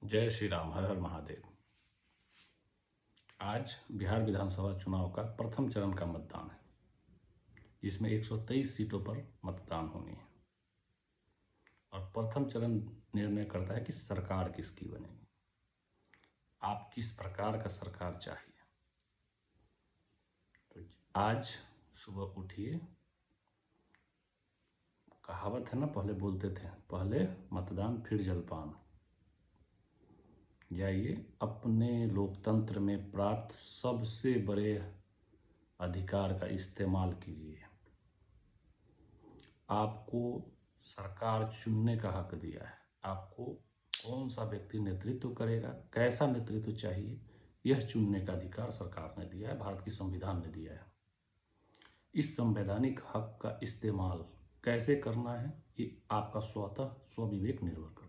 जय श्री राम। हर हर महादेव। आज बिहार विधानसभा चुनाव का प्रथम चरण का मतदान है, जिसमें 123 सीटों पर मतदान होनी है और प्रथम चरण निर्णय करता है कि सरकार किसकी बनेगी, आप किस प्रकार का सरकार चाहिए। तो आज सुबह उठिए, कहावत है ना, पहले बोलते थे, पहले मतदान फिर जलपान। जाइए, अपने लोकतंत्र में प्राप्त सबसे बड़े अधिकार का इस्तेमाल कीजिए। आपको सरकार चुनने का हक दिया है, आपको कौन सा व्यक्ति नेतृत्व करेगा, कैसा नेतृत्व चाहिए, यह चुनने का अधिकार सरकार ने दिया है, भारत की संविधान ने दिया है। इस संवैधानिक हक का इस्तेमाल कैसे करना है, ये आपका स्वतः स्वविवेक निर्भर करता है।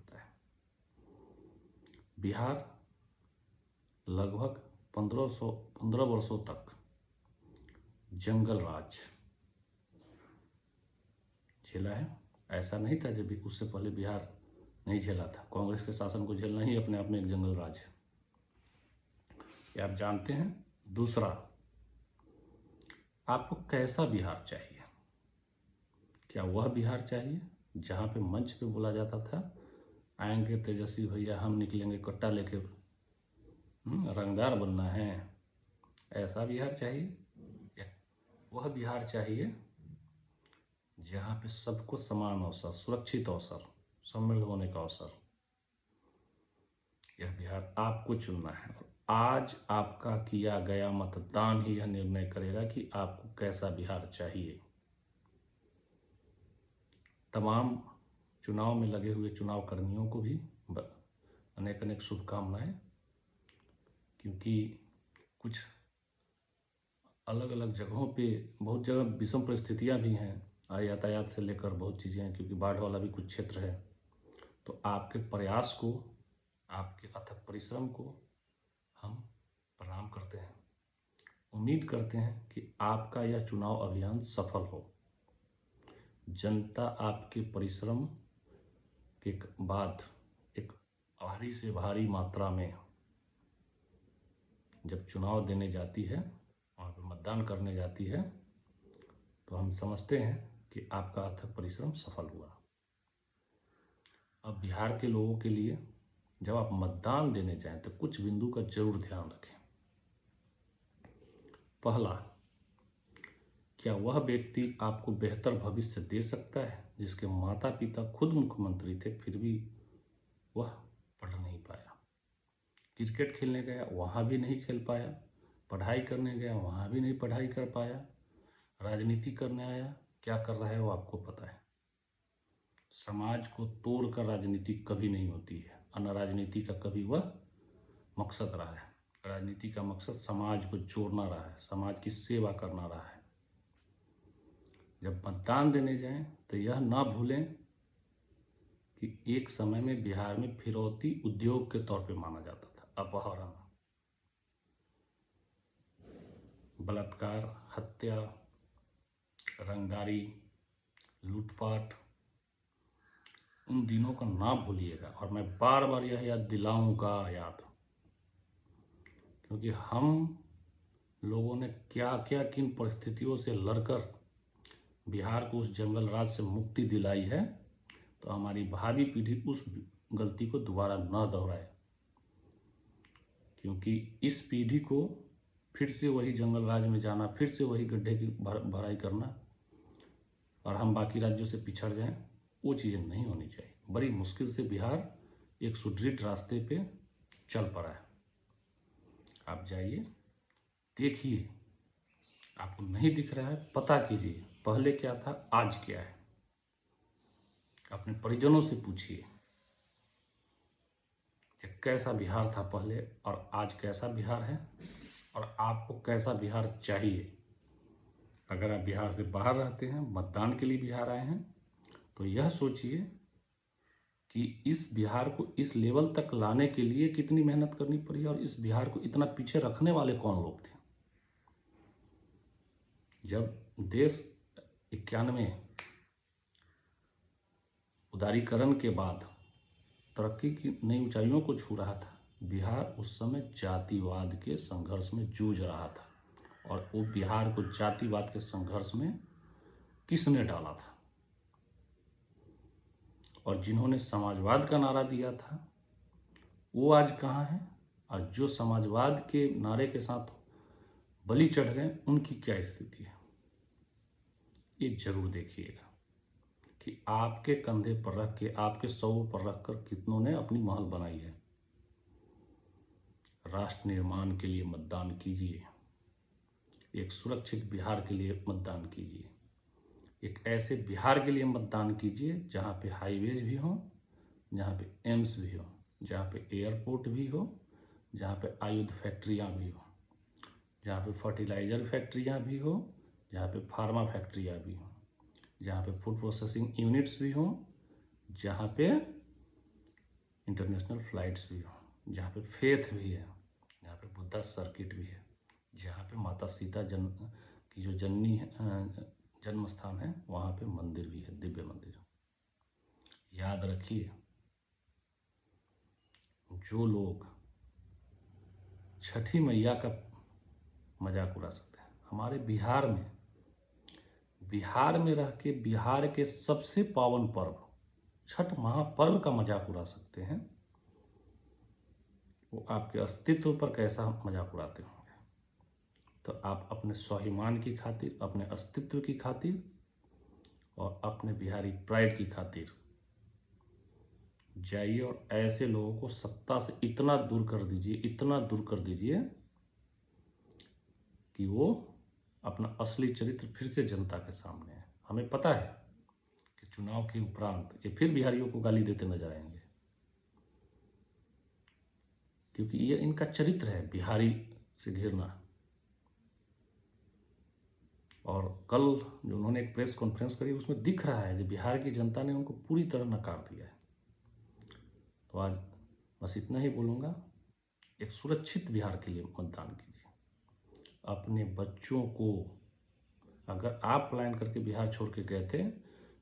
बिहार लगभग 15 वर्षों तक जंगल राज झेला है। ऐसा नहीं था जब भी, उससे पहले बिहार नहीं झेला था। कांग्रेस के शासन को झेलना ही अपने आप में एक जंगल राज है, ये आप जानते हैं। दूसरा, आपको कैसा बिहार चाहिए? क्या वह बिहार चाहिए जहाँ पे मंच पे बोला जाता था, आएंगे तेजस्वी भैया, हम निकलेंगे कट्टा लेके, रंगदार बनना है, ऐसा बिहार चाहिए? या वह बिहार चाहिए जहाँ पे सबको समान अवसर, सुरक्षित अवसर, समृद्ध होने का अवसर? यह बिहार आपको चुनना है और आज आपका किया गया मतदान ही यह निर्णय करेगा कि आपको कैसा बिहार चाहिए। तमाम चुनाव में लगे हुए चुनाव कर्मियों को भी अनेक अनेक शुभकामनाएं, क्योंकि कुछ अलग अलग जगहों पे बहुत जगह विषम परिस्थितियां भी हैं, यातायात से लेकर बहुत चीज़ें हैं, क्योंकि बाढ़ वाला भी कुछ क्षेत्र है। तो आपके प्रयास को, आपके अथक परिश्रम को हम प्रणाम करते हैं। उम्मीद करते हैं कि आपका यह चुनाव अभियान सफल हो। जनता आपके परिश्रम के बाद एक भारी से भारी मात्रा में जब चुनाव देने जाती है, वहाँ पर मतदान करने जाती है, तो हम समझते हैं कि आपका अथक परिश्रम सफल हुआ। अब बिहार के लोगों के लिए जब आप मतदान देने जाएं तो कुछ बिंदु का जरूर ध्यान रखें। पहला, क्या वह व्यक्ति आपको बेहतर भविष्य दे सकता है जिसके माता पिता खुद मुख्यमंत्री थे, फिर भी वह पढ़ नहीं पाया? क्रिकेट खेलने गया, वहाँ भी नहीं खेल पाया। पढ़ाई करने गया, वहाँ भी नहीं पढ़ाई कर पाया। राजनीति करने आया, क्या कर रहा है वो आपको पता है। समाज को तोड़कर राजनीति कभी नहीं होती है, और राजनीति का कभी वह मकसद रहा है। राजनीति का मकसद समाज को जोड़ना रहा है, समाज की सेवा करना रहा है। जब मतदान देने जाएं तो यह ना भूलें कि एक समय में बिहार में फिरौती उद्योग के तौर पे माना जाता था। अपहरण, बलात्कार, हत्या, रंगदारी, लूटपाट, उन दिनों का ना भूलिएगा। और मैं बार बार यह याद दिलाऊंगा, क्योंकि हम लोगों ने क्या क्या किन परिस्थितियों से लड़कर बिहार को उस जंगल राज से मुक्ति दिलाई है, तो हमारी भावी पीढ़ी उस गलती को दोबारा न दोहराए। क्योंकि इस पीढ़ी को फिर से वही जंगल राज में जाना, फिर से वही गड्ढे की भराई करना और हम बाकी राज्यों से पिछड़ जाएं, वो चीज़ें नहीं होनी चाहिए। बड़ी मुश्किल से बिहार एक सुदृढ़ रास्ते पे चल पड़ा है। आप जाइए, देखिए, आपको नहीं दिख रहा है, पता कीजिए पहले क्या था, आज क्या है। अपने परिजनों से पूछिए कि कैसा बिहार था पहले और आज कैसा बिहार है, और आपको कैसा बिहार चाहिए। अगर आप बिहार से बाहर रहते हैं, मतदान के लिए बिहार आए हैं, तो यह सोचिए कि इस बिहार को इस लेवल तक लाने के लिए कितनी मेहनत करनी पड़ी और इस बिहार को इतना पीछे रखने वाले कौन लोग थे। जब देश 91 उदारीकरण के बाद तरक्की की नई ऊंचाइयों को छू रहा था, बिहार उस समय जातिवाद के संघर्ष में जूझ रहा था। और वो बिहार को जातिवाद के संघर्ष में किसने डाला था? और जिन्होंने समाजवाद का नारा दिया था वो आज कहाँ हैं? और जो समाजवाद के नारे के साथ बलि चढ़ गए उनकी क्या स्थिति है? ये जरूर देखिएगा कि आपके कंधे पर रख के, आपके सौ पर रख कर कितनों ने अपनी महल बनाई है। राष्ट्र निर्माण के लिए मतदान कीजिए, एक सुरक्षित बिहार के लिए मतदान कीजिए, एक ऐसे बिहार के लिए मतदान कीजिए जहाँ पे हाईवेज भी हो, जहाँ पे एम्स भी हो, जहाँ पे एयरपोर्ट भी हो, जहाँ पे आयुध फैक्ट्रियाँ भी हो, जहाँ पे फर्टिलाइज़र फैक्ट्रियाँ भी हो, जहाँ पे फार्मा फैक्ट्रियाँ भी हो, जहाँ पे फूड प्रोसेसिंग यूनिट्स भी हो, जहाँ पे इंटरनेशनल फ्लाइट्स भी हो, जहाँ पे फेथ भी है, जहाँ पे बुद्धा सर्किट भी है, जहाँ पे माता सीता की जो जननी है, जन्म स्थान है, वहाँ पे मंदिर भी है, दिव्य मंदिर। याद रखिए, जो लोग छठी मैया का मजाक उड़ा सकते हैं, हमारे बिहार में रह के बिहार के सबसे पावन पर्व छठ महापर्व का मजाक उड़ा सकते हैं, वो आपके अस्तित्व पर कैसा मजाक उड़ाते होंगे। तो आप अपने स्वाभिमान की खातिर, अपने अस्तित्व की खातिर और अपने बिहारी प्राइड की खातिर जाइए और ऐसे लोगों को सत्ता से इतना दूर कर दीजिए, इतना दूर कर दीजिए कि वो अपना असली चरित्र फिर से जनता के सामने है। हमें पता है कि चुनाव के उपरांत ये फिर बिहारियों को गाली देते नजर आएंगे, क्योंकि ये इनका चरित्र है बिहारी से घिरना। और कल जो उन्होंने एक प्रेस कॉन्फ्रेंस करी उसमें दिख रहा है कि बिहार की जनता ने उनको पूरी तरह नकार दिया है। तो आज बस इतना ही बोलूँगा, एक सुरक्षित बिहार के लिए मतदान कीजिए। अपने बच्चों को, अगर आप प्लान करके बिहार छोड़ के गए थे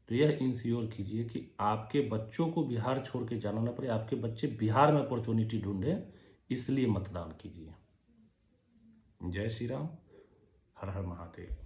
तो यह इंश्योर कीजिए कि आपके बच्चों को बिहार छोड़ के जाना ना पड़े, आपके बच्चे बिहार में अपॉर्चुनिटी ढूंढे, इसलिए मतदान कीजिए। जय श्री राम, हर हर महादेव।